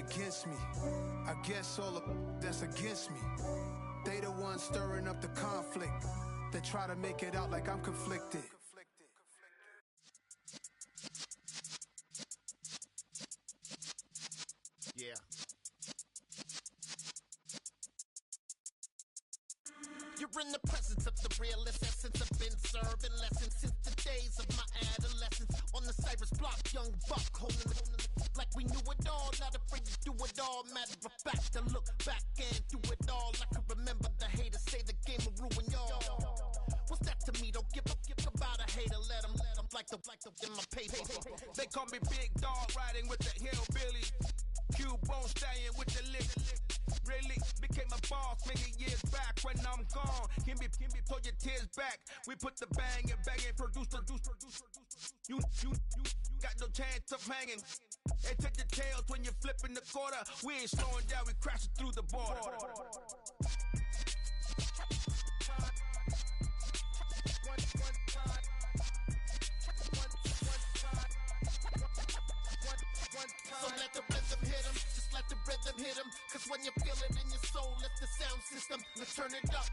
against me. I guess all of that's against me. They the ones stirring up the conflict. They try to make it out like I'm conflicted. Yeah. You're in the presence of the realest essence. I've been serving lessons since the days of my adolescence. On the Cyrus block, young buck, holding the like we knew it all. Not afraid to do it all. Matter of fact, I look back and do it all. I can remember the haters say the game will ruin y'all. What's that to me? Don't give about a hater. Let them like the in my paper. They call me Big Dog, riding with the hillbilly. Cubone staying with the lick. Really became a boss many years back. When I'm gone, can be pull your tears back. We put the bang and produce. You got no chance of hanging. They take the tails when you're flipping the quarter. We ain't slowing down, we crashing through the border. So let the rhythm hit him, just let the rhythm hit him. Cause when you feel it in your soul, lift the sound system. Let's turn it up,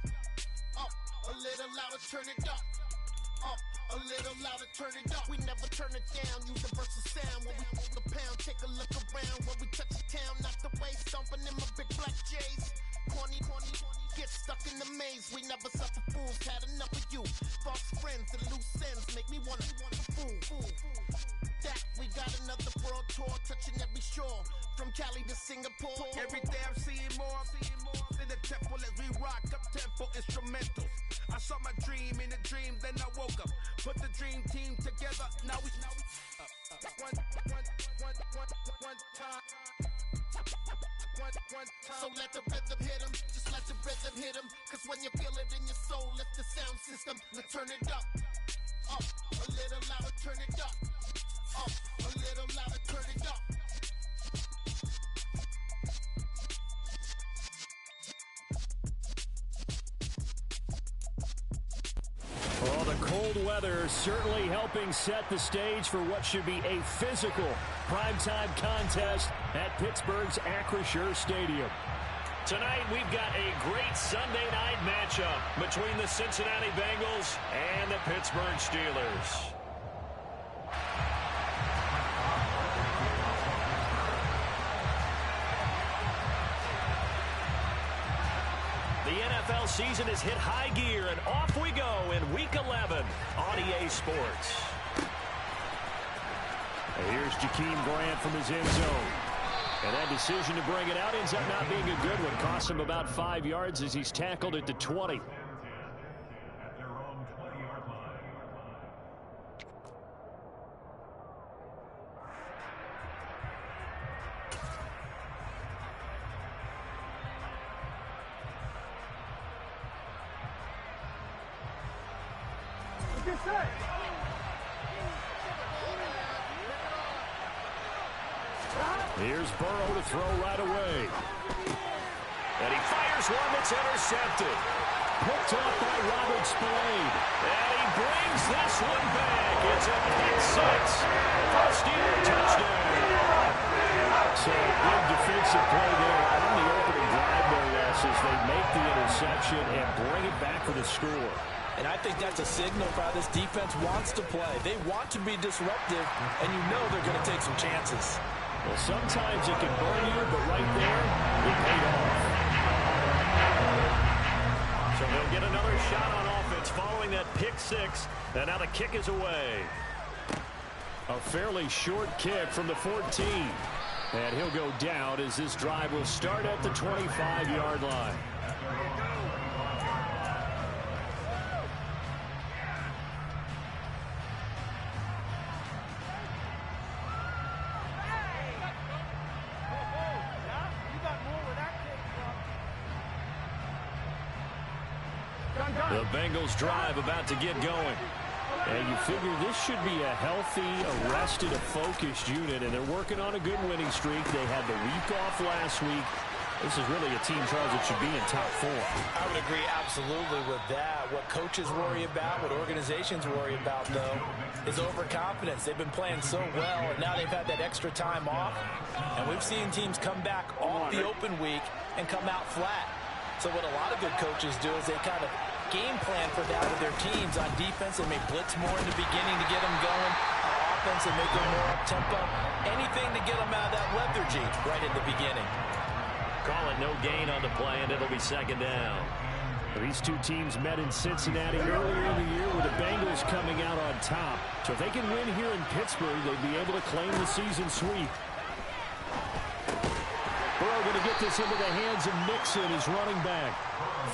a little louder, turn it up, a little louder, turn it up. We never turn it down, universal sound. When we hold the pound, take a look around. When we touch the town, not the way, stomping in my big black J's. Corny, get stuck in the maze. We never suffer fools, had enough of you. False friends and loose ends make me wanna fool. That we got another world tour, touching every shore, from Cali to Singapore. Every day I'm seeing more in the temple as we rock up tempo instrumentals. I saw my dream in a dream, then I woke up. Put the dream team together, now we one time. So let the rhythm hit him, just let the rhythm hit him. Cause when you feel it in your soul, lift the sound system. Let's turn it up, a little louder, turn it up, a little louder, turn it up. Well, the cold weather certainly helping set the stage for what should be a physical primetime contest at Pittsburgh's Acrisure Stadium. Tonight, we've got a great Sunday night matchup between the Cincinnati Bengals and the Pittsburgh Steelers. The NFL season has hit high gear, and off we go in Week 11 on EA Sports. And here's Jakeem Grant from his end zone. And that decision to bring it out ends up not being a good one. Costs him about 5 yards as he's tackled at the 20. Here's Burrow to throw right away. And he fires one that's intercepted. Picked off by Robert Spillane. And he brings this one back. It's a pick six for a Steeler touchdown. So big defensive play there on the opening drive, no less, as they make the interception and bring it back for the score. And I think that's a signal for how this defense wants to play. They want to be disruptive, and you know they're going to take some chances. Well, sometimes it can burn you, but right there, it paid off. So they'll get another shot on offense following that pick six, and now the kick is away. A fairly short kick from the 14. And he'll go down as this drive will start at the 25-yard line. The Bengals drive about to get going. And you figure this should be a healthy, arrested, a focused unit, and they're working on a good winning streak. They had the week off last week. This is really a team, Charles, that should be in top 4. I would agree absolutely with that. What coaches worry about, what organizations worry about, though, is overconfidence. They've been playing so well, and now they've had that extra time off. And we've seen teams come back off the open week and come out flat. So what a lot of good coaches do is they kind of game plan for that with their teams. On defense, they may blitz more in the beginning to get them going. On offense, they may go more up-tempo. Anything to get them out of that lethargy right in the beginning. Call it no gain on the play, and it'll be second down. These two teams met in Cincinnati earlier in the year with the Bengals coming out on top. So if they can win here in Pittsburgh, they'd be able to claim the season sweep. Burrow going to get this into the hands of Mixon, his running back.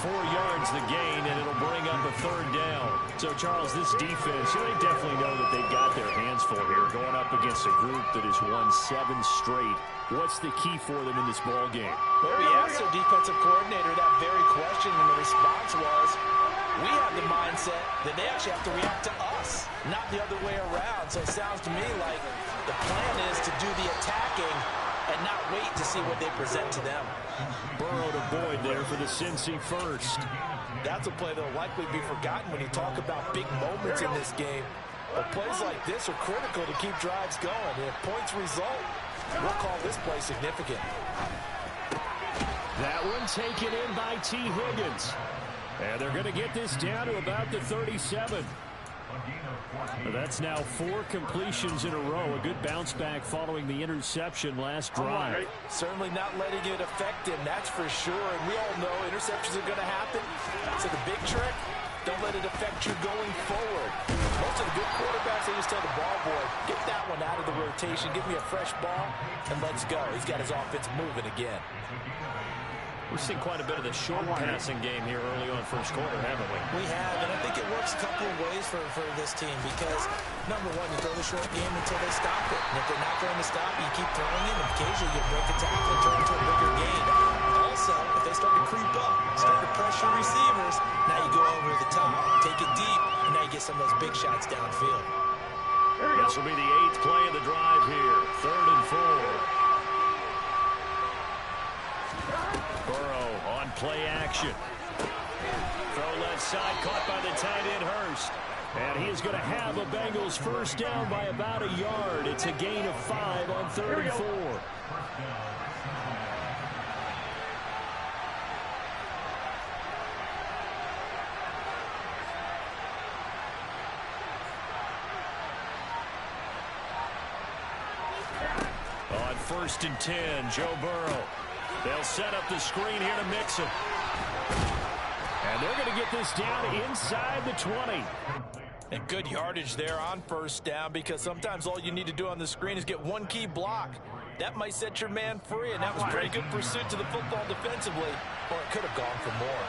4 yards the gain, and it'll bring up a third down. So, Charles, this defense, they definitely know that they've got their hands full here, going up against a group that has won 7 straight. What's the key for them in this ball game? Well, we asked their defensive coordinator that very question, and the response was, we have the mindset that they actually have to react to us, not the other way around. So it sounds to me like the plan is to do the attacking and not wait to see what they present to them. Burrow to Boyd there for the Cincy first. That's a play that will likely be forgotten when you talk about big moments in this game. But plays like this are critical to keep drives going. And if points result, we'll call this play significant. That one taken in by T. Higgins. And they're going to get this down to about the 37. That's now 4 completions in a row. A good bounce back following the interception last drive. Certainly not letting it affect him, that's for sure. And we all know interceptions are going to happen. So the big trick, don't let it affect you going forward. Most of the good quarterbacks, they just tell the ball boy, get that one out of the rotation, give me a fresh ball, and let's go. He's got his offense moving again. We've seen quite a bit of the short passing game here early on first quarter, haven't we? We have, and I think it works a couple of ways for this team because, number one, you throw the short game until they stop it. And if they're not going to stop it, you keep throwing it, and occasionally you'll break a tackle and turn into a bigger gain. Also, if they start to creep up, start to pressure receivers, now you go over the top, take it deep, and now you get some of those big shots downfield. This will be the 8th play of the drive here. 3rd and 4. Burrow on play action. Throw left side, caught by the tight end Hurst. And he is going to have a Bengals first down by about a yard. It's a gain of 5 on 3rd and 4. On 1st and 10, Joe Burrow. They'll set up the screen here to Mixon. And they're going to get this down inside the 20. And good yardage there on first down because sometimes all you need to do on the screen is get one key block. That might set your man free, and that was pretty good pursuit to the football defensively, or it could have gone for more.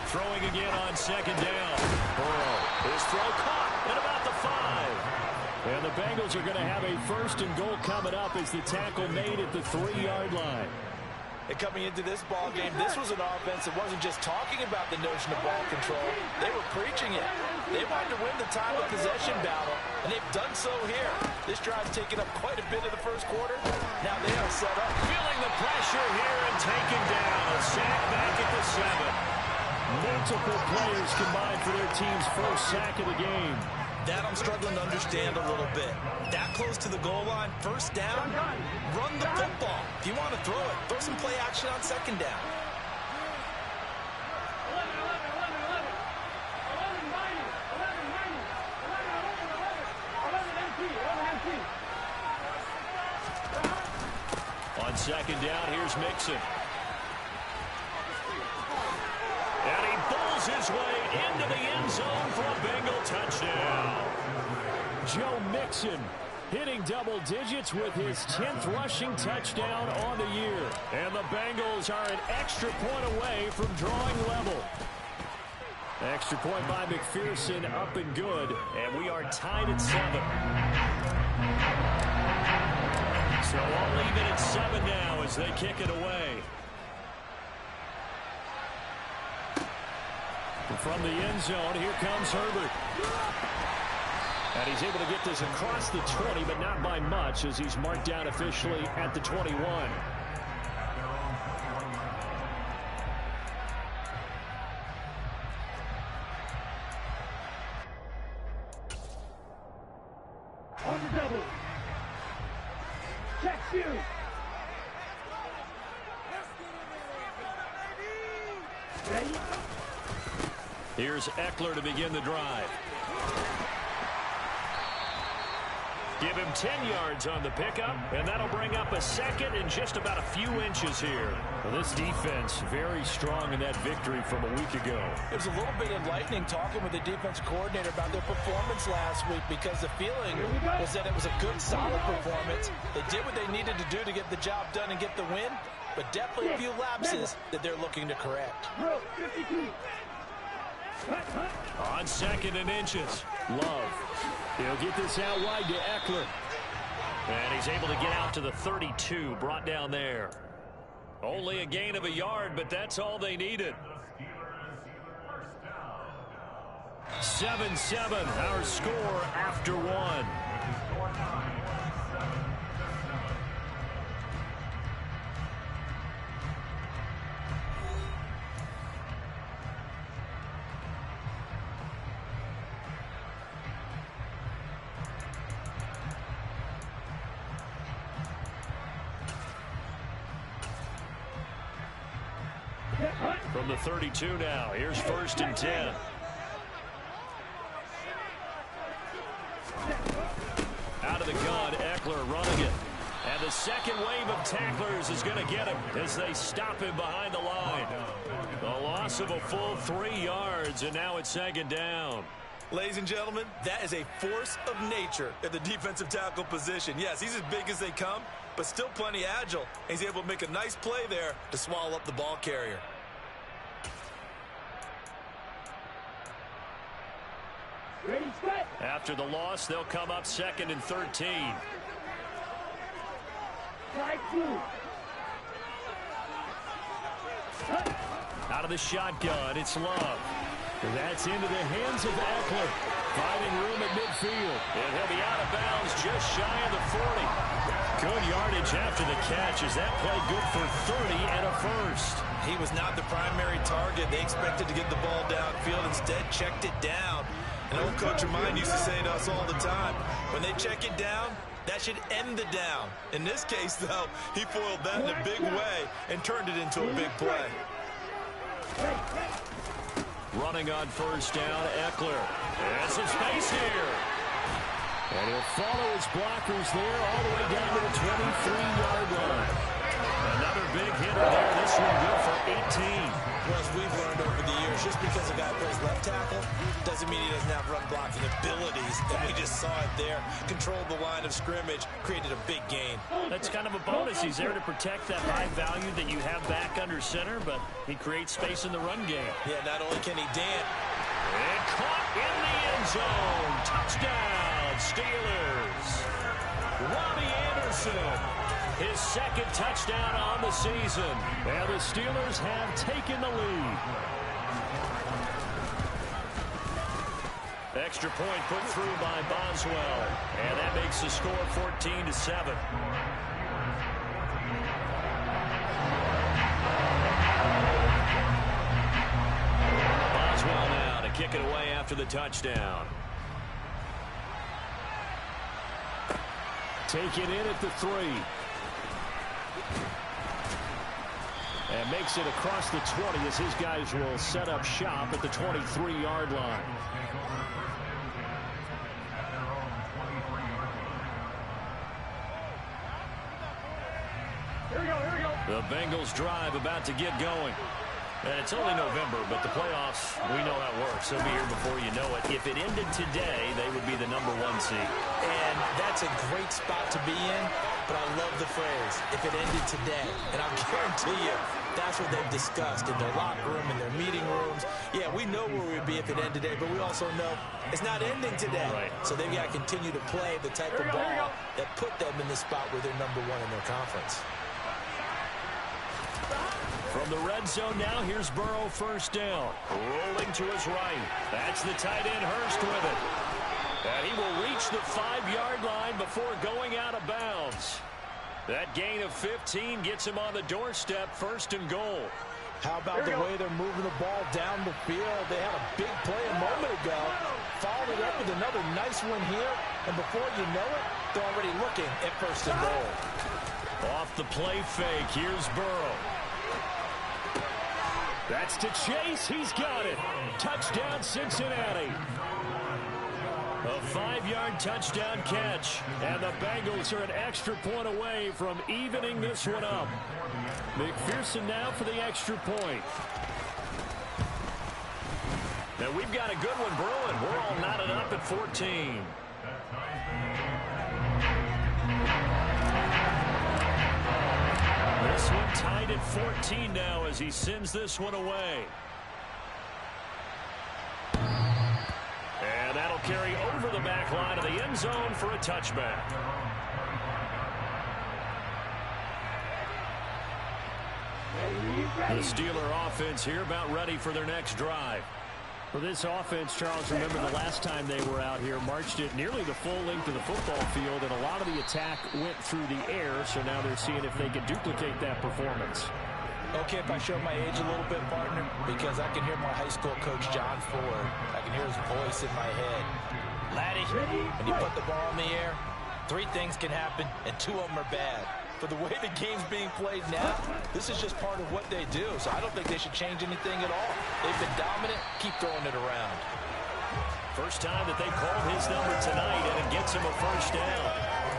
Throwing again on 2nd down. Burrow, his throw caught at about the 5. And the Bengals are going to have a 1st and goal coming up as the tackle made at the 3-yard line. And coming into this ball game, this was an offense that wasn't just talking about the notion of ball control. They were preaching it. They wanted to win the time of possession battle, and they've done so here. This drive's taken up quite a bit of the first quarter. Now they are set up. Feeling the pressure here and taken down. A sack back at the 7. Multiple players combined for their team's first sack of the game. That I'm struggling to understand a little bit. That close to the goal line, first down, run the football. If you want to throw it, throw some play action on 2nd down. On 2nd down, here's Mixon. And he pulls his way into the end zone for a Bengal touchdown. Joe Mixon hitting double digits with his 10th rushing touchdown on the year. And the Bengals are an extra point away from drawing level. Extra point by McPherson, up and good. And we are tied at 7. So I'll leave it at 7 now as they kick it away. From the end zone, here comes Herbert. And he's able to get this across the 20, but not by much, as he's marked down officially at the 21. On the double. Check you. Ready? Here's Eckler to begin the drive. Give him 10 yards on the pickup, and that'll bring up a second and just about a few inches here. Well, this defense very strong in that victory from a week ago. It was a little bit enlightening talking with the defense coordinator about their performance last week, because the feeling was that it was a good, solid performance. They did what they needed to do to get the job done and get the win, but definitely a few lapses that they're looking to correct. On second and inches, Love. He'll get this out wide to Eckler. And he's able to get out to the 32, brought down there. Only a gain of a yard, but that's all they needed. 7-7, our score after one. From the 32 now, here's 1st and 10. Out of the gun, Eckler running it. And the second wave of tacklers is going to get him as they stop him behind the line. The loss of a full 3 yards, and now it's 2nd down. Ladies and gentlemen, that is a force of nature at the defensive tackle position. Yes, he's as big as they come, but still plenty agile. And he's able to make a nice play there to swallow up the ball carrier. After the loss, they'll come up 2nd and 13. Out of the shotgun, it's Love. That's into the hands of Eckler. Finding room at midfield. And he'll be out of bounds just shy of the 40. Good yardage after the catch. Is that play good for 30 and a first? He was not the primary target. They expected to get the ball downfield. Instead, checked it down. An old coach of mine used to say to us all the time, when they check it down, that should end the down. In this case, though, he foiled that in a big way and turned it into a big play. Running on 1st down, Eckler. And some space here. And he'll follow his blockers there all the way down to the 23-yard line. Another big hitter there. This one good for 18. Well, as we've learned over the years, just because a guy plays left tackle doesn't mean he doesn't have run blocking abilities. And we just saw it there. Controlled the line of scrimmage, created a big gain. That's kind of a bonus. He's there to protect that high value that you have back under center, but he creates space in the run game. Yeah, not only can he dance. And caught in the end zone. Touchdown, Steelers. Robbie Anderson. His 2nd touchdown on the season. And the Steelers have taken the lead. Extra point put through by Boswell. And that makes the score 14-7. Boswell now to kick it away after the touchdown. Taken in at the 3. And makes it across the 20 as his guys will set up shop at the 23-yard line. Here we go. The Bengals drive about to get going. And it's only November, but the playoffs, we know how it works. They'll be here before you know it. If it ended today, they would be the #1 seed. And that's a great spot to be in, but I love the phrase, if it ended today. And I'll guarantee you, that's what they've discussed in their locker room, in their meeting rooms. Yeah, we know where we'd be if it ended today, but we also know it's not ending today. Right. So they've got to continue to play the type of ball that put them in the spot where they're #1 in their conference. From the red zone now, here's Burrow 1st down. Rolling to his right. That's the tight end Hurst with it. And he will reach the 5-yard line before going out of bounds. That gain of 15 gets him on the doorstep, 1st and goal. How about the way they're moving the ball down the field? They had a big play a moment ago. Followed it up with another nice one here. And before you know it, they're already looking at 1st and goal. Off the play fake, here's Burrow. That's to Chase. He's got it. Touchdown, Cincinnati. A 5-yard touchdown catch. And the Bengals are an extra point away from evening this one up. McPherson now for the extra point. Now we've got a good one brewing. We're all knotted up at 14. This one tied at 14 now as he sends this one away. And that'll carry over the back line of the end zone for a touchback. The Steeler offense here about ready for their next drive. For this offense, Charles, remember the last time they were out here, marched it nearly the full length of the football field, and a lot of the attack went through the air, so now they're seeing if they can duplicate that performance. Okay, if I show my age a little bit, partner, because I can hear my high school coach, John Ford. I can hear his voice in my head. Laddie, when you put the ball in the air, 3 things can happen, and 2 of them are bad. But the way the game's being played now, this is just part of what they do. So I don't think they should change anything at all. They've been dominant. Keep throwing it around. First time that they called his number tonight, and it gets him a 1st down.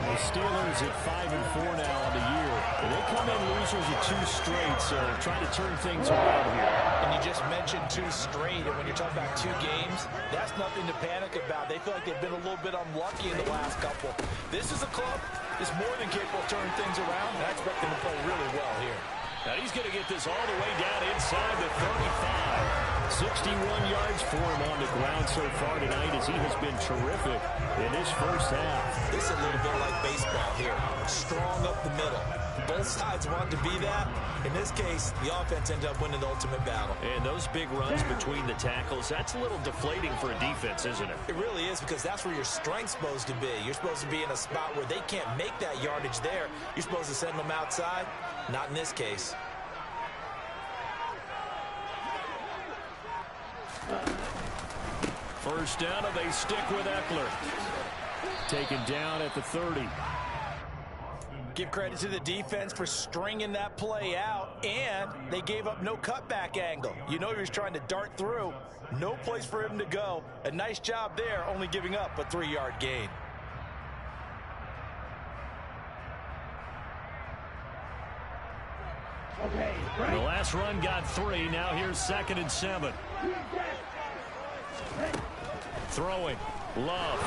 The Steelers at 5-4 now on the year. And they come in losers of 2 straight, so trying to turn things around here. And you just mentioned 2 straight, and when you're talking about 2 games, that's nothing to panic about. They feel like they've been a little bit unlucky in the last couple. This is a club that's more than capable of turning things around, and I expect them to play really well here. Now he's going to get this all the way down inside the 35. 61 yards for him on the ground so far tonight as he has been terrific in his first half. This is a little bit like baseball here. Strong up the middle. Both sides want to be that. In this case, the offense ended up winning the ultimate battle. And those big runs between the tackles, that's a little deflating for a defense, isn't it? It really is, because that's where your strength's supposed to be. You're supposed to be in a spot where they can't make that yardage there. You're supposed to send them outside. Not in this case. First down, and they stick with Eckler. Taken down at the 30. Give credit to the defense for stringing that play out, and they gave up no cutback angle. You know he was trying to dart through. No place for him to go. A nice job there, only giving up a 3-yard gain. Okay, the last run got 3. Now here's 2nd and 7. Throwing. Love.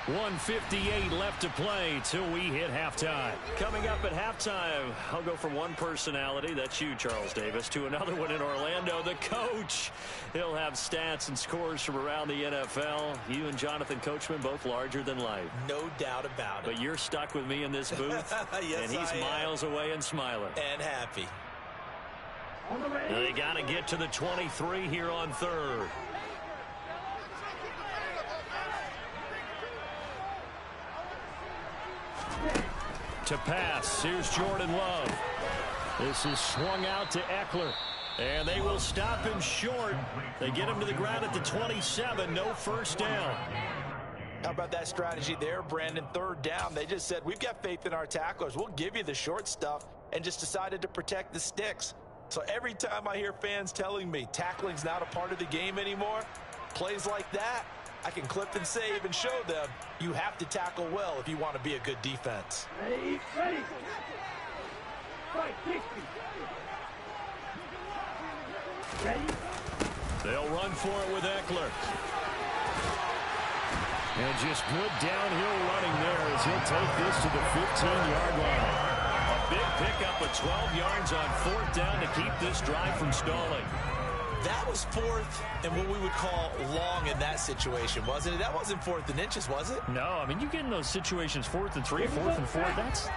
1:58 left to play till we hit halftime. Coming up at halftime, I'll go from one personality, that's you, Charles Davis, to another one in Orlando, the coach. He'll have stats and scores from around the NFL. You and Jonathan Coachman, both larger than life. No doubt about it. But you're stuck with me in this booth, yes, and he's miles away and smiling. And happy. They got to get to the 23 here on 3rd. To pass, here's Jordan Love. This is swung out to Eckler, and they will stop him short. They get him to the ground at the 27, no first down. How about that strategy there, Brandon? 3rd down, they just said, we've got faith in our tacklers. We'll give you the short stuff, and just decided to protect the sticks. So every time I hear fans telling me tackling's not a part of the game anymore, plays like that, I can clip and save and show them you have to tackle well if you want to be a good defense. Ready. Fight, 60. Ready. They'll run for it with Eckler. And just good downhill running there as he'll take this to the 15-yard line. A big pickup of 12 yards on 4th down to keep this drive from stalling. That was 4th and what we would call long in that situation, wasn't it? That wasn't 4th and inches, was it? No, I mean, you get in those situations 4th and 3, 4th and 4.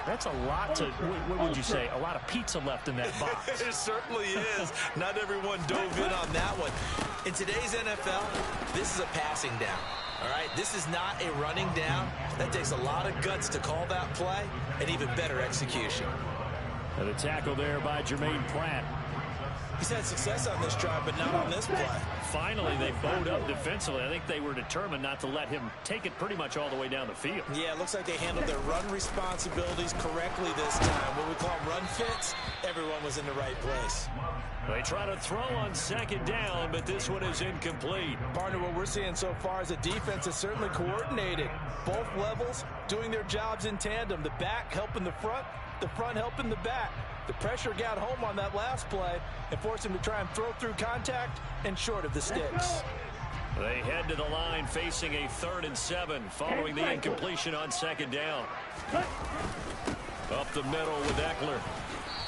That's a lot to, what would you say, a lot of pizza left in that box. It certainly is. Not everyone dove in on that one. In today's NFL, this is a passing down. All right, this is not a running down. That takes a lot of guts to call that play and even better execution. And the tackle there by Jermaine Pratt. He's had success on this drive, but not on this play. Finally, they bowed up defensively. I think they were determined not to let him take it pretty much all the way down the field. Yeah, it looks like they handled their run responsibilities correctly this time. What we call run fits, everyone was in the right place. They try to throw on 2nd down, but this one is incomplete. Partner, what we're seeing so far is the defense is certainly coordinated. Both levels doing their jobs in tandem. The back helping the front helping the back. The pressure got home on that last play and forced him to try and throw through contact and short of the sticks. They head to the line facing a 3rd and 7 following the incompletion on 2nd down. Up the middle with Eckler.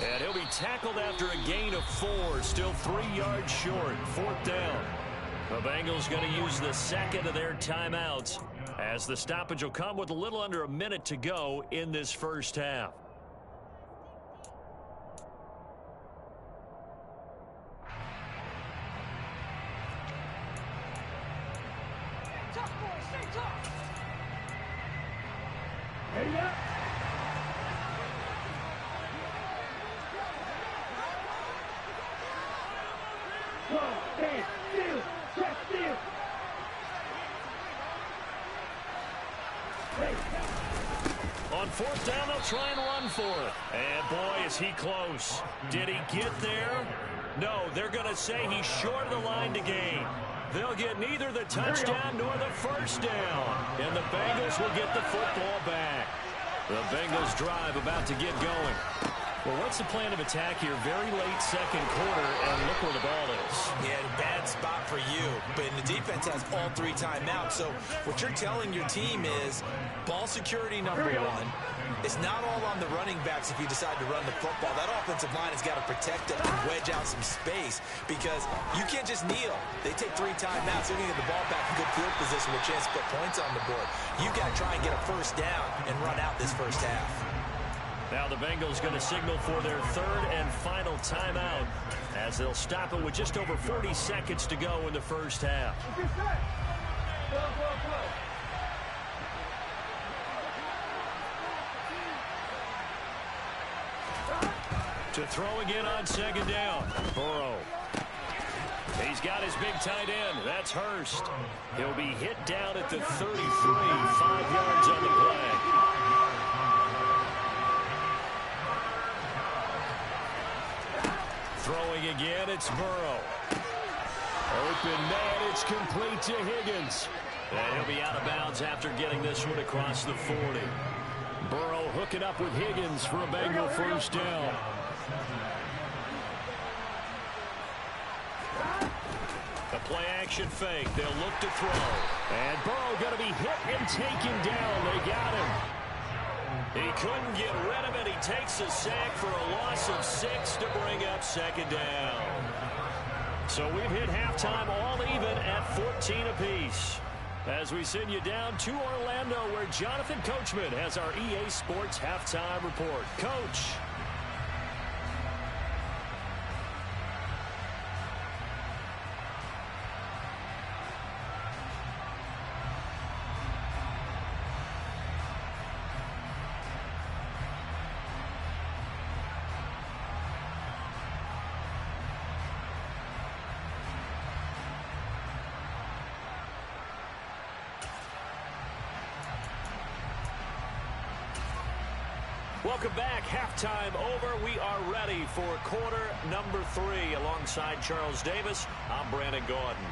And he'll be tackled after a gain of 4, still 3 yards short, 4th down. The Bengals going to use the 2nd of their timeouts as the stoppage will come with a little under a minute to go in this first half. On 4th down, they'll try and run for it. And boy, is he close. Did he get there? No, they're going to say he's short of the line to gain. They'll get neither the touchdown nor the first down. And the Bengals will get the football back. The Bengals drive about to get going. Well, what's the plan of attack here? Very late 2nd quarter, and look where the ball is. Yeah, bad spot for you. But the defense has all 3 timeouts. So what you're telling your team is ball security number 1. It's not all on the running backs if you decide to run the football. That offensive line has got to protect it and wedge out some space because you can't just kneel. They take 3 timeouts. They're going to get the ball back in good field position with a chance to put points on the board. You got to try and get a first down and run out this first half. Now the Bengals going to signal for their 3rd and final timeout as they'll stop it with just over 40 seconds to go in the first half. To throw again on 2nd down. Burrow. He's got his big tight end. That's Hurst. He'll be hit down at the 33. 5 yards on the play. Throwing again, it's Burrow. Open man, it's complete to Higgins. And he'll be out of bounds after getting this one across the 40. Burrow hooking up with Higgins for a Bengal first down. The play action fake. They'll look to throw. And Burrow going to be hit and taken down. They got him. He couldn't get rid of it. He takes a sack for a loss of 6 to bring up 2nd down. So we've hit halftime all even at 14 apiece. As we send you down to Orlando where Jonathan Coachman has our EA Sports halftime report. Coach. Welcome back. Halftime over. We are ready for quarter number 3. Alongside Charles Davis, I'm Brandon Gordon.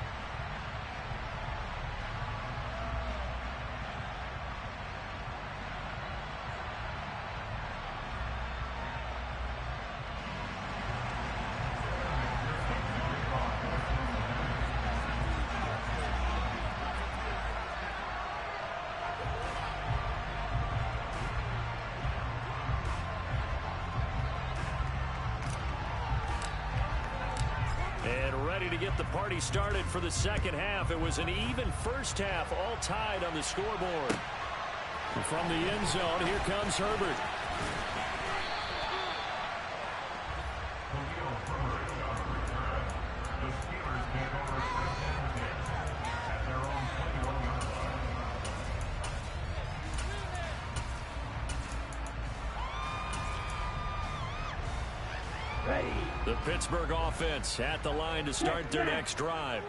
ready to get the party started for the second half. It was an even first half, all tied on the scoreboard. From the end zone, here comes Herbert. The Pittsburgh offense at the line to start their next drive.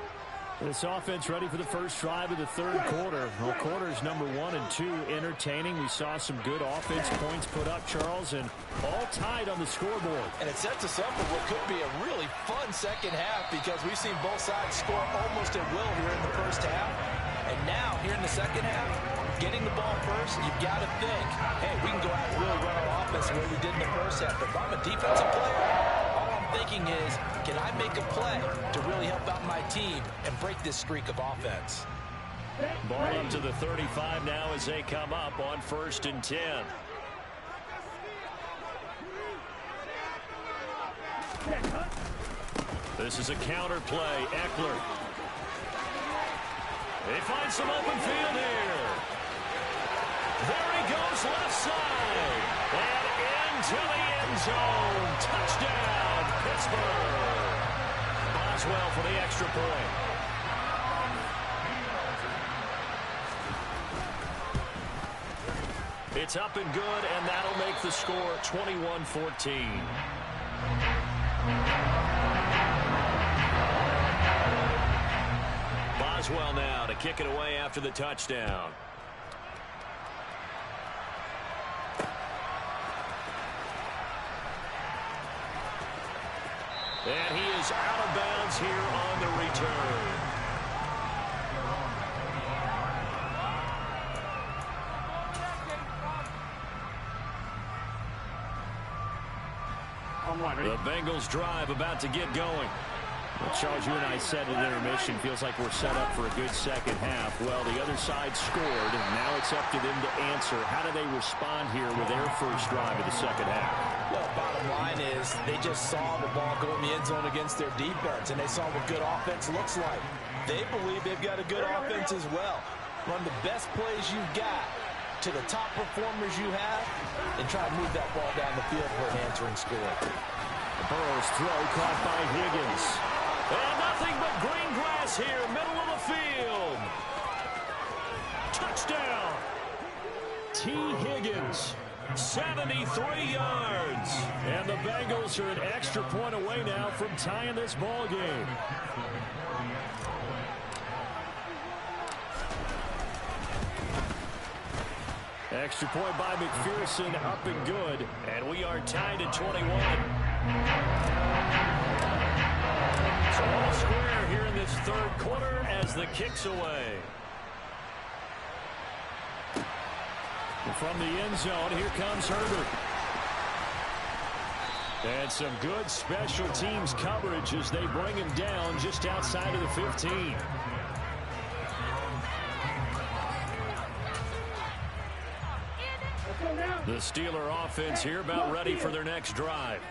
This offense ready for the first drive of the third quarter. Well, quarters number 1 and 2 entertaining. We saw some good offense points put up, Charles, and all tied on the scoreboard. And it sets us up for what could be a really fun second half because we've seen both sides score almost at will here in the first half. And now, here in the second half, getting the ball first, you've got to think, hey, we can go out and really run our offense the way we did in the first half. If I'm a defensive player, all I'm thinking is, can I make a play to really help out my team and break this streak of offense? Ball up to the 35 now as they come up on 1st and 10. This is a counter play. Eckler. They find some open field here. There he goes, left side. And into the end zone. Touchdown, Pittsburgh. Boswell for the extra point. It's up and good, and that'll make the score 21-14. Boswell now to kick it away after the touchdown. And he is out of bounds here on the return. The Bengals drive about to get going. Well, Charles, you and I said at intermission, feels like we're set up for a good second half. Well, the other side scored, and now it's up to them to answer. How do they respond here with their first drive of the second half? Well, bottom line is they just saw the ball go in the end zone against their defense, and they saw what good offense looks like. They believe they've got a good offense as well. Run the best plays you've got to the top performers you have, and try to move that ball down the field for an answering score. Burrow's throw caught by Higgins. And nothing but green grass here, middle of the field. Touchdown. T. Higgins, 73 yards. And the Bengals are an extra point away now from tying this ball game. Extra point by McPherson, up and good. And we are tied at 21. So all square here in this third quarter as the kick's away. And from the end zone, here comes Herbert. And some good special teams coverage as they bring him down just outside of the 15. The Steeler offense here about ready for their next drive.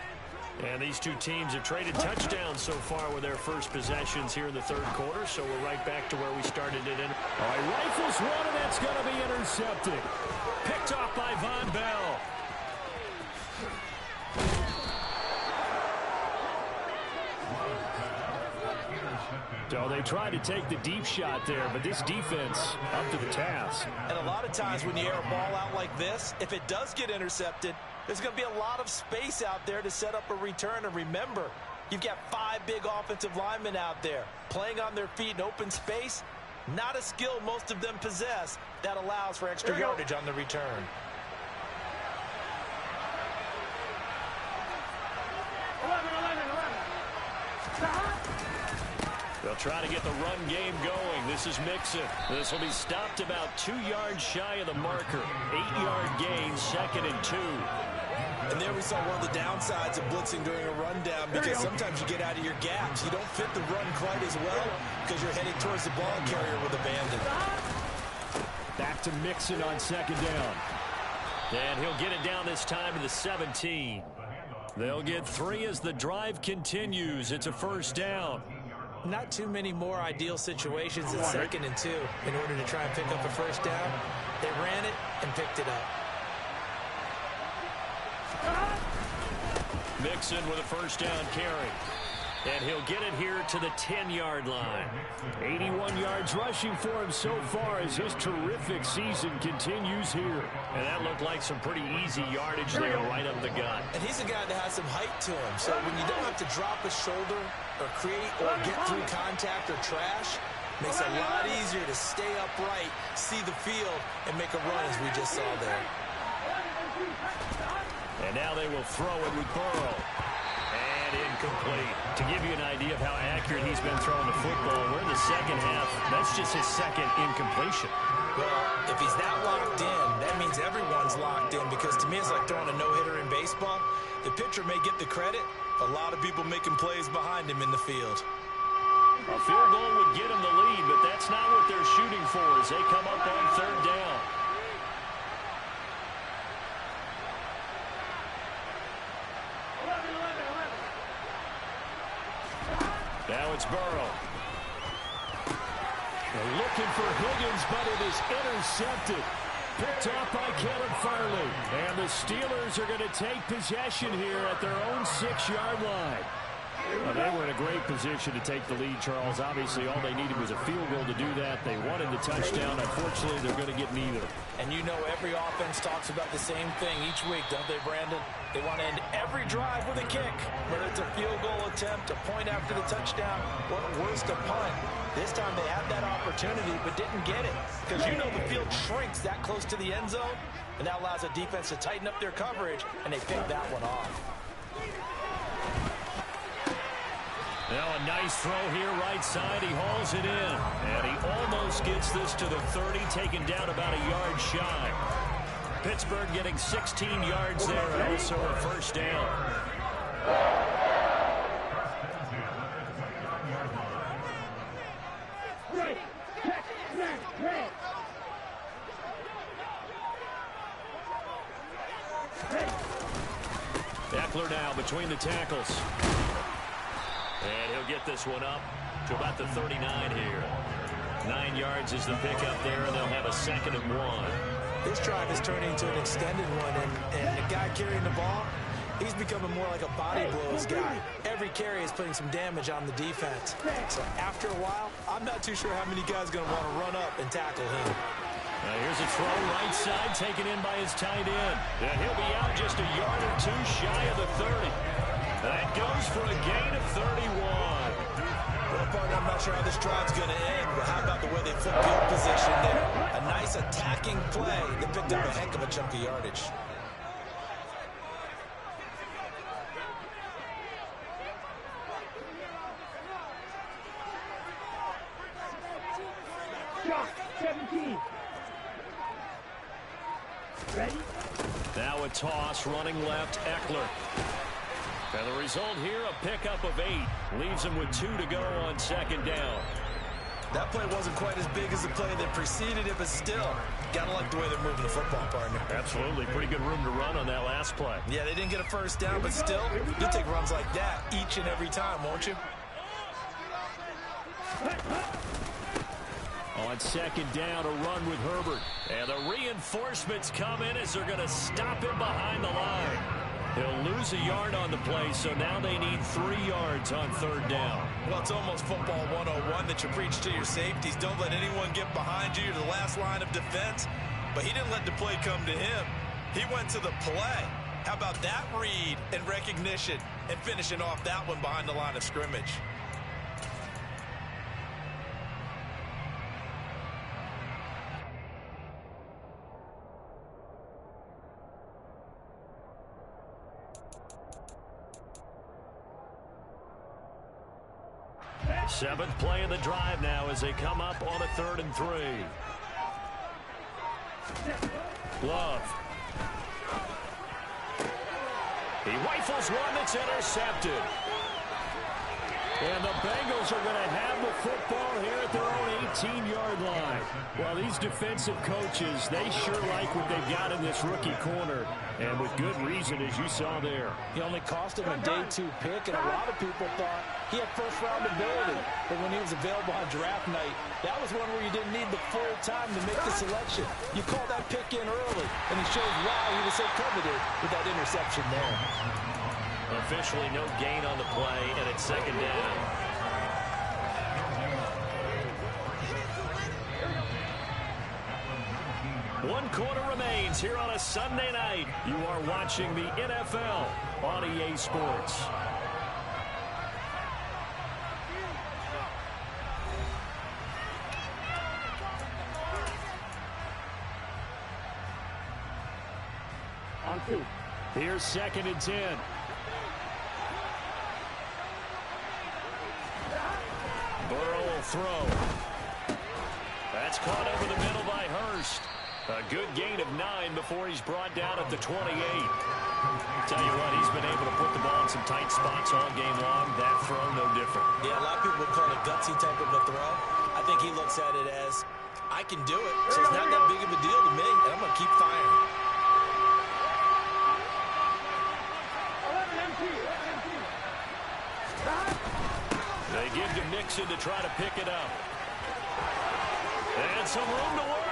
And these two teams have traded touchdowns so far with their first possessions here in the third quarter, so we're right back to where we started it in. All right, rifles one, and that's going to be intercepted. Picked off by Von Bell. So they tried to take the deep shot there, but this defense up to the task. And a lot of times when you air a ball out like this, if it does get intercepted, there's going to be a lot of space out there to set up a return. And remember, you've got 5 big offensive linemen out there playing on their feet in open space. Not a skill most of them possess that allows for extra yardage on the return. They'll try to get the run game going. This is Mixon. This will be stopped about 2 yards shy of the marker. 8-yard gain, 2nd and 2. And there we saw one of the downsides of blitzing during a rundown, because sometimes you get out of your gaps. You don't fit the run quite as well because you're heading towards the ball carrier with abandon. Back to Mixon on 2nd down. And he'll get it down this time to the 17. They'll get 3 as the drive continues. It's a first down. not too many more ideal situations in 2nd and 2 in order to try and pick up a first down. They ran it and picked it up. Mixon with a first down carry. And he'll get it here to the 10-yard line. 81 yards rushing for him so far as his terrific season continues here. And that looked like some pretty easy yardage there right up the gut. And he's a guy that has some height to him. So when you don't have to drop a shoulder or create or get through contact or trash, makes it a lot easier to stay upright, see the field, and make a run as we just saw there. And now they will throw it with Burrow. And incomplete. To give you an idea of how accurate he's been throwing the football, we're in the second half. That's just his second incompletion. Well, if he's that locked in, that means everyone's locked in, because to me it's like throwing a no-hitter in baseball. The pitcher may get the credit, a lot of people making plays behind him in the field. A field goal would get him the lead, but that's not what they're shooting for as they come up on 3rd down. Now it's Burrow. They're looking for Higgins, but it is intercepted. Picked off by Caleb Farley. And the Steelers are going to take possession here at their own 6-yard line. Well, they were in a great position to take the lead, Charles. Obviously, all they needed was a field goal to do that. They wanted the touchdown. Unfortunately, they're going to get neither. And you know every offense talks about the same thing each week, don't they, Brandon? They want to end every drive with a kick, whether it's a field goal attempt, a point after the touchdown, or worse, a punt. This time they had that opportunity but didn't get it, because you know the field shrinks that close to the end zone, and that allows the defense to tighten up their coverage, and they picked that one off. Now a nice throw here right side. He hauls it in. And he almost gets this to the 30, taken down about a yard shy. Pittsburgh getting 16 yards there, and also a first down. Eckler now between the tackles. And he'll get this one up to about the 39 here. 9 yards is the pickup there, and they'll have a 2nd and 1. This drive is turning into an extended one, and the guy carrying the ball, he's becoming more like a body blows guy. Every carry is putting some damage on the defense. So after a while, I'm not too sure how many guys are going to want to run up and tackle him. Now here's a throw right side, taken in by his tight end. And he'll be out just a yard or two shy of the 30. That goes for a gain of 31. Well, partner, I'm not sure how this drive's going to end, but how about the way they flipped field position there? A nice attacking play that picked up a heck of a chunk of yardage. Shot 17. Ready? Now a toss running left, Eckler. And the result here, a pickup of 8. Leaves him with 2 to go on 2nd down. That play wasn't quite as big as the play that preceded it, but still, gotta like the way they're moving the football, partner. Absolutely. Pretty good room to run on that last play. Yeah, they didn't get a first down, but still, you'll take runs like that each and every time, won't you? On 2nd down, a run with Herbert. And the reinforcements come in as they're going to stop him behind the line. He'll lose a yard on the play, so now they need 3 yards on 3rd down. Well, it's almost football 101 that you preach to your safeties. Don't let anyone get behind you to the last line of defense. But he didn't let the play come to him. He went to the play. How about that read and recognition and finishing off that one behind the line of scrimmage? Seventh play of the drive now as they come up on a 3rd and 3. Love. He rifles one that's intercepted. And the Bengals are going to have the football here at their own 18-yard line. Well, these defensive coaches, they sure like what they've got in this rookie corner, and with good reason, as you saw there. He only cost him a day 2 pick, and a lot of people thought he had first-round ability. But when he was available on draft night, that was one where you didn't need the full time to make the selection. You call that pick in early, and it shows why he was so coveted with that interception there. Officially no gain on the play, and it's second down. One quarter remains here on a Sunday night. You are watching the NFL on EA Sports. On 2. Here's 2nd and 10. Burrow will throw. That's caught over the middle by Hurst. A good gain of 9 before he's brought down at the 28. Tell you what, he's been able to put the ball in some tight spots all game long. That throw, no different. Yeah, a lot of people would call it a gutsy type of a throw. I think he looks at it as, I can do it, so it's not that big of a deal to me, and I'm going to keep firing. 11 MT. They give to Mixon to try to pick it up. And some room to work.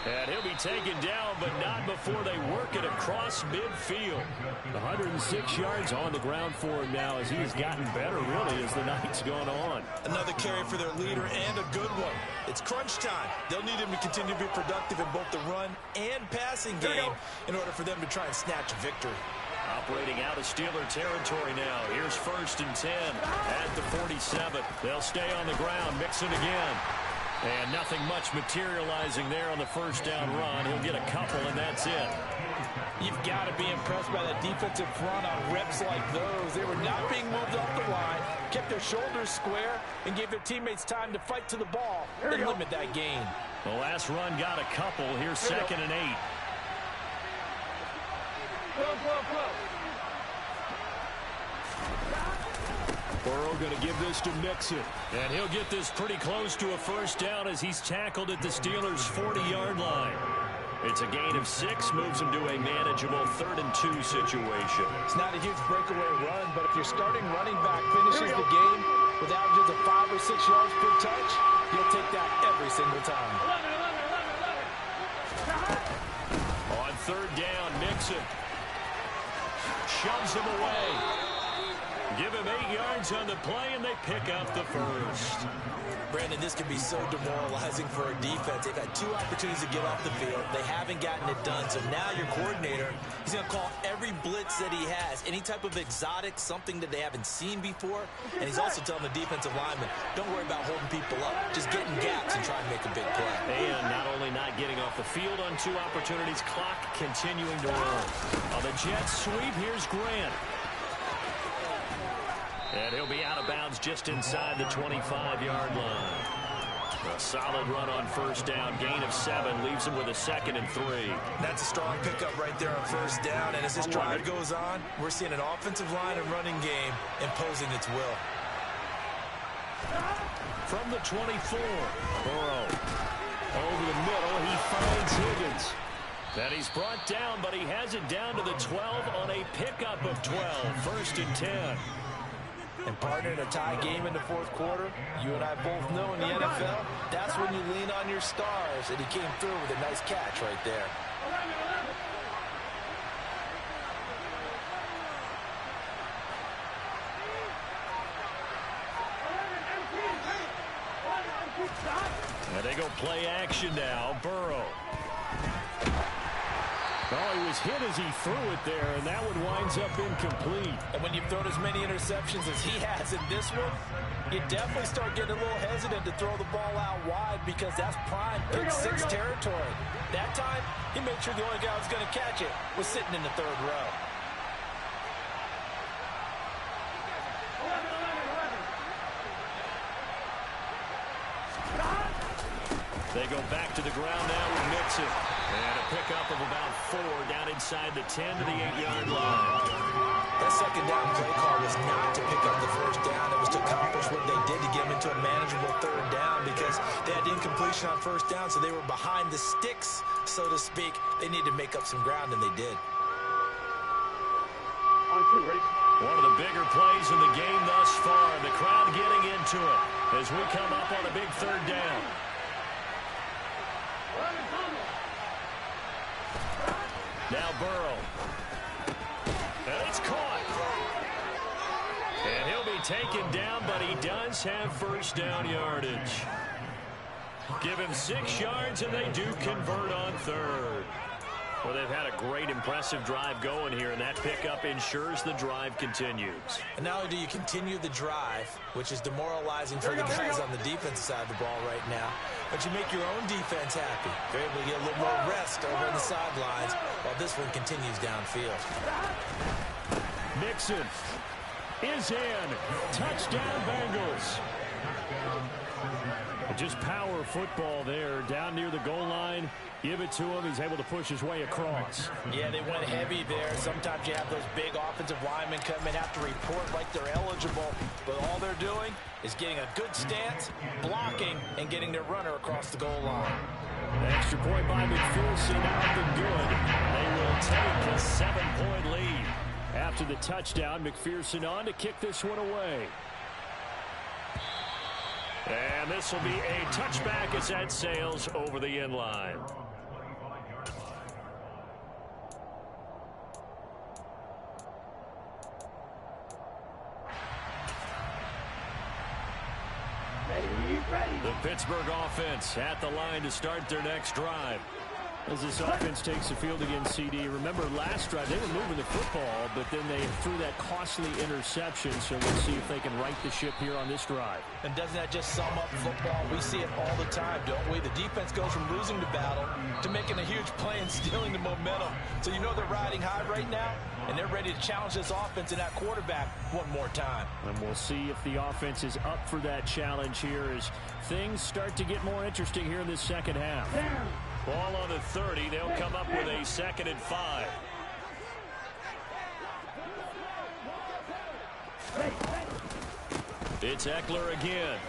And he'll be taken down, but not before they work it across midfield. 106 yards on the ground for him now as he has gotten better, really, as the night's gone on. Another carry for their leader and a good one. It's crunch time. They'll need him to continue to be productive in both the run and passing game in order for them to try and snatch victory. Operating out of Steeler territory now. Here's 1st and 10 at the 47. They'll stay on the ground. Mixon again. And nothing much materializing there on the first down run. He'll get a couple, and that's it. You've got to be impressed by that defensive front on reps like those. They were not being moved off the line, kept their shoulders square, and gave their teammates time to fight to the ball and limit that gain. The last run got a couple. Here's 2nd and 8. Burrow going to give this to Mixon. And he'll get this pretty close to a first down as he's tackled at the Steelers' 40-yard line. It's a gain of 6, moves him to a manageable 3rd and 2 situation. It's not a huge breakaway run, but if your starting running back finishes the game with averages of 5 or 6 yards per touch, you'll take that every single time. 11. On 3rd down, Mixon shoves him away. Give him 8 yards on the play, and they pick up the first. Brandon, this can be so demoralizing for a defense. They've had 2 opportunities to get off the field. They haven't gotten it done. So now your coordinator, he's going to call every blitz that he has, any type of exotic, something that they haven't seen before. And he's also telling the defensive lineman, don't worry about holding people up. Just get in gaps and try and make a big play. And not only not getting off the field on 2 opportunities, clock continuing to run. On the Jets sweep, here's Grant. And he'll be out of bounds just inside the 25-yard line. A solid run on first down. Gain of 7 leaves him with a 2nd and 3. That's a strong pickup right there on first down. And as this drive goes on, we're seeing an offensive line and running game imposing its will. From the 24, Burrow. Over the middle, he finds Higgins. Then he's brought down, but he has it down to the 12 on a pickup of 12. 1st and 10. And partner, in a tie game in the 4th quarter, you and I both know in the NFL, that's when you lean on your stars, and he came through with a nice catch right there. And they go play action now. Burrow. Oh, he was hit as he threw it there, and that one winds up incomplete. And when you've thrown as many interceptions as he has in this one, you definitely start getting a little hesitant to throw the ball out wide because that's prime pick 6 territory. That time, he made sure the only guy who was going to catch it was sitting in the 3rd row. They go back to the ground now with Mixon. And a pickup of about 4 down inside the 10 to the 8-yard line. That second down play call was not to pick up the first down. It was to accomplish what they did to get them into a manageable third down because they had incompletion on first down, so they were behind the sticks, so to speak. They needed to make up some ground, and they did. On 2, ready? One of the bigger plays in the game thus far. The crowd getting into it as we come up on a big third down. Now Burrow. And it's caught. And he'll be taken down, but he does have first down yardage. Give him 6 yards, and they do convert on third. Well, they've had a great, impressive drive going here, and that pickup ensures the drive continues. And not only do you continue the drive, which is demoralizing for the guys on the defensive side of the ball right now, but you make your own defense happy. They're able to get a little more rest over on the sidelines while this one continues downfield. Mixon is in. Touchdown, Bengals. Just power football there, down near the goal line. Give it to him. He's able to push his way across. Yeah, they went heavy there. Sometimes you have those big offensive linemen come in, have to report like they're eligible, but all they're doing is getting a good stance, blocking, and getting their runner across the goal line. Extra point by McPherson out the good. They will take a 7-point lead. After the touchdown, McPherson on to kick this one away. And this will be a touchback as that sails over the end line. The Pittsburgh offense at the line to start their next drive. As this offense takes the field against CD. Remember last drive, they were moving the football, but then they threw that costly interception. So we'll see if they can right the ship here on this drive. And doesn't that just sum up football? We see it all the time, don't we? The defense goes from losing the battle to making a huge play and stealing the momentum. So you know they're riding high right now, and they're ready to challenge this offense and that quarterback one more time. And we'll see if the offense is up for that challenge here as things start to get more interesting here in this second half. Ball on the 30. They'll come up with a 2nd and 5. It's Eckler again.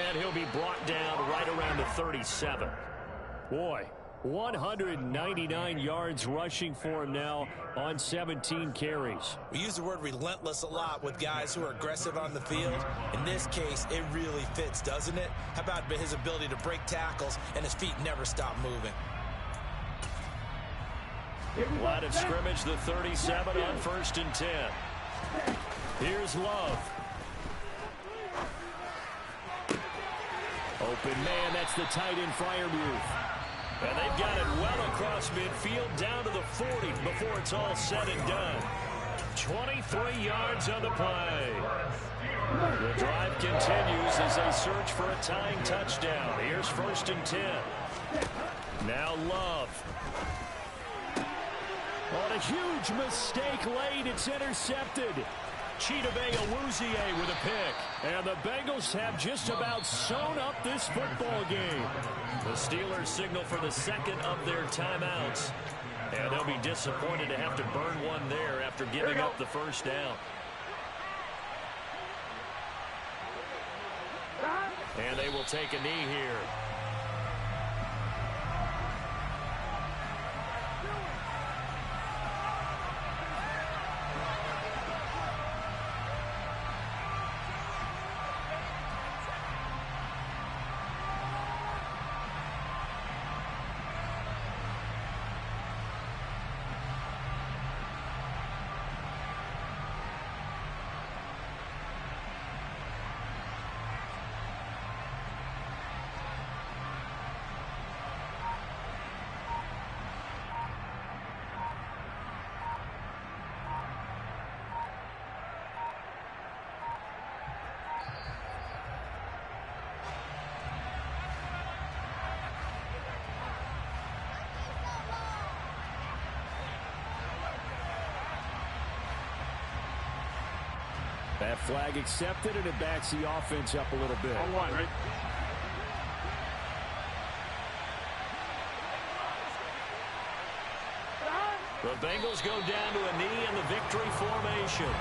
And he'll be brought down right around the 37. Boy, 199 yards rushing for him now on 17 carries. We use the word relentless a lot with guys who are aggressive on the field. In this case, it really fits, doesn't it? How about his ability to break tackles and his feet never stop moving? Line of scrimmage, the 37 on 1st and 10. Here's Love. Open man, that's the tight end Freiermuth. And they've got it well across midfield down to the 40 before it's all said and done. 23 yards on the play. The drive continues as they search for a tying touchdown. Here's 1st and 10. Now Love. On a huge mistake late, it's intercepted. Chidobe Awuzie with a pick. And the Bengals have just about sewn up this football game. The Steelers signal for the 2nd of their timeouts. And they'll be disappointed to have to burn one there after giving up the first down. And they will take a knee here. That flag accepted, and it backs the offense up a little bit. On 1, right? The Bengals go down to a knee in the victory formation.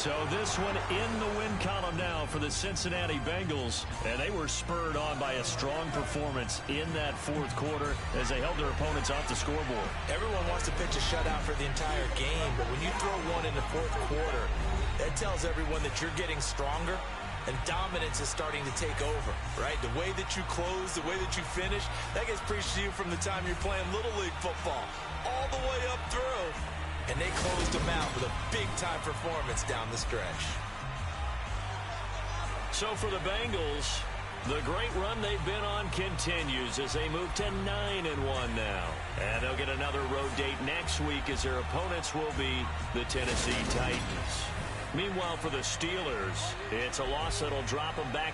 So this one in the win column now for the Cincinnati Bengals, and they were spurred on by a strong performance in that fourth quarter as they held their opponents off the scoreboard. Everyone wants to pitch a shutout for the entire game, but when you throw one in the fourth quarter, that tells everyone that you're getting stronger and dominance is starting to take over, right? The way that you close, the way that you finish, that gets preached to you from the time you're playing Little League football all the way up through. And they closed them out with a big-time performance down the stretch. So for the Bengals, the great run they've been on continues as they move to 9-1 now. And they'll get another road date next week as their opponents will be the Tennessee Titans. Meanwhile, for the Steelers, it's a loss that'll drop them back to